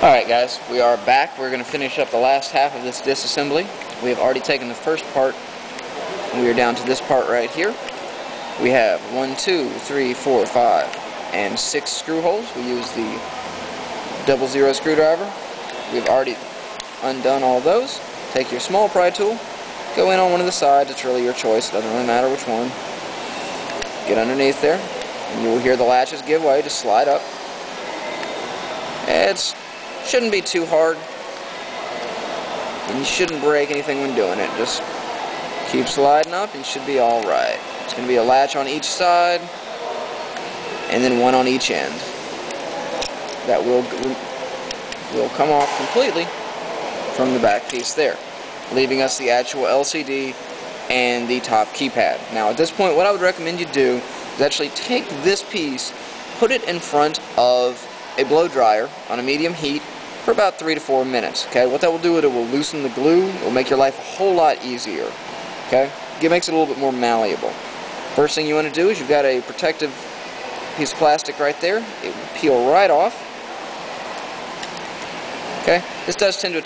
Alright guys, we are back. We're going to finish up the last half of this disassembly. We have already taken the first part, and we are down to this part right here. We have 1, 2, 3, 4, 5, and 6 screw holes. We use the 00 screwdriver. We've already undone all those. Take your small pry tool, go in on one of the sides. It's really your choice. It doesn't really matter which one. Get underneath there, and you will hear the latches give way. Just slide up. It shouldn't be too hard, and you shouldn't break anything when doing it. Just keep sliding up, and you should be alright. It's going to be a latch on each side, and then one on each end. That will come off completely from the back piece there, leaving us the actual LCD and the top keypad. Now at this point, what I would recommend you do is actually take this piece, put it in front of a blow dryer on a medium heat for about 3 to 4 minutes. Okay, what that will do is it will loosen the glue. It will make your life a whole lot easier. Okay, it makes it a little bit more malleable. First thing you want to do is you've got a protective piece of plastic right there. It will peel right off. Okay, this does tend to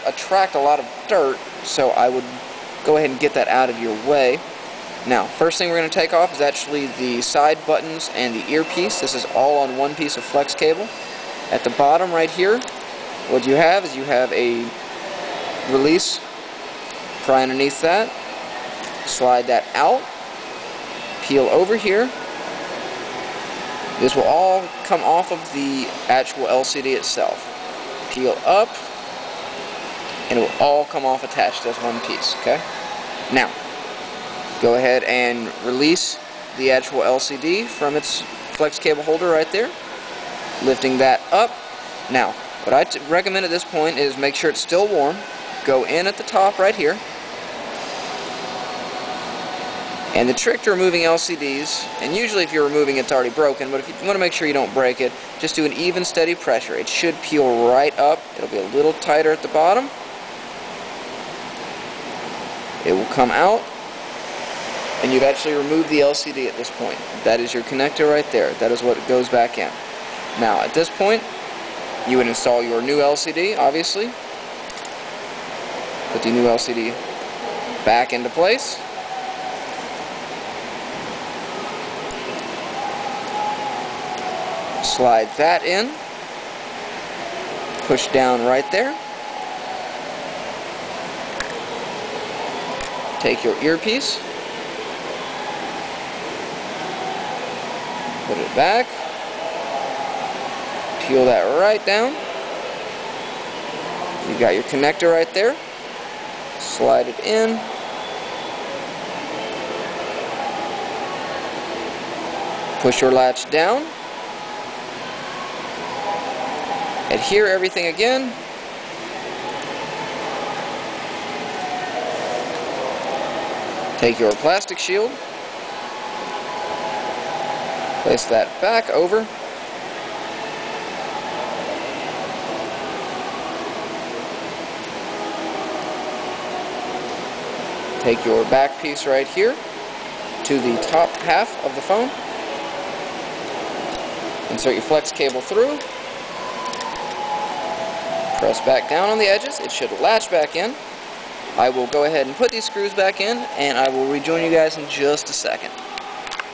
attract a lot of dirt, so I would go ahead and get that out of your way. Now, first thing we're going to take off is actually the side buttons and the earpiece. This is all on one piece of flex cable. At the bottom right here, what you have is you have a release. Pry underneath that, slide that out, peel over here. This will all come off of the actual LCD itself. Peel up, and it will all come off attached as one piece. Okay? Now, go ahead and release the actual LCD from its flex cable holder right there, lifting that up. Now, what I recommend at this point is make sure it's still warm. Go in at the top right here. And the trick to removing LCDs, and usually if you're removing it's already broken, but if you want to make sure you don't break it, just do an even steady pressure. It should peel right up. It'll be a little tighter at the bottom. It will come out, and you've actually removed the LCD at this point. That is your connector right there. That is what goes back in. Now at this point, you would install your new LCD, obviously. Put the new LCD back into place. Slide that in. Push down right there. Take your earpiece. Put it back. Peel that right down. You got your connector right there. Slide it in. Push your latch down. Adhere everything again. Take your plastic shield. Place that back over. Take your back piece right here to the top half of the phone. Insert your flex cable through. Press back down on the edges. It should latch back in. I will go ahead and put these screws back in, and I will rejoin you guys in just a second.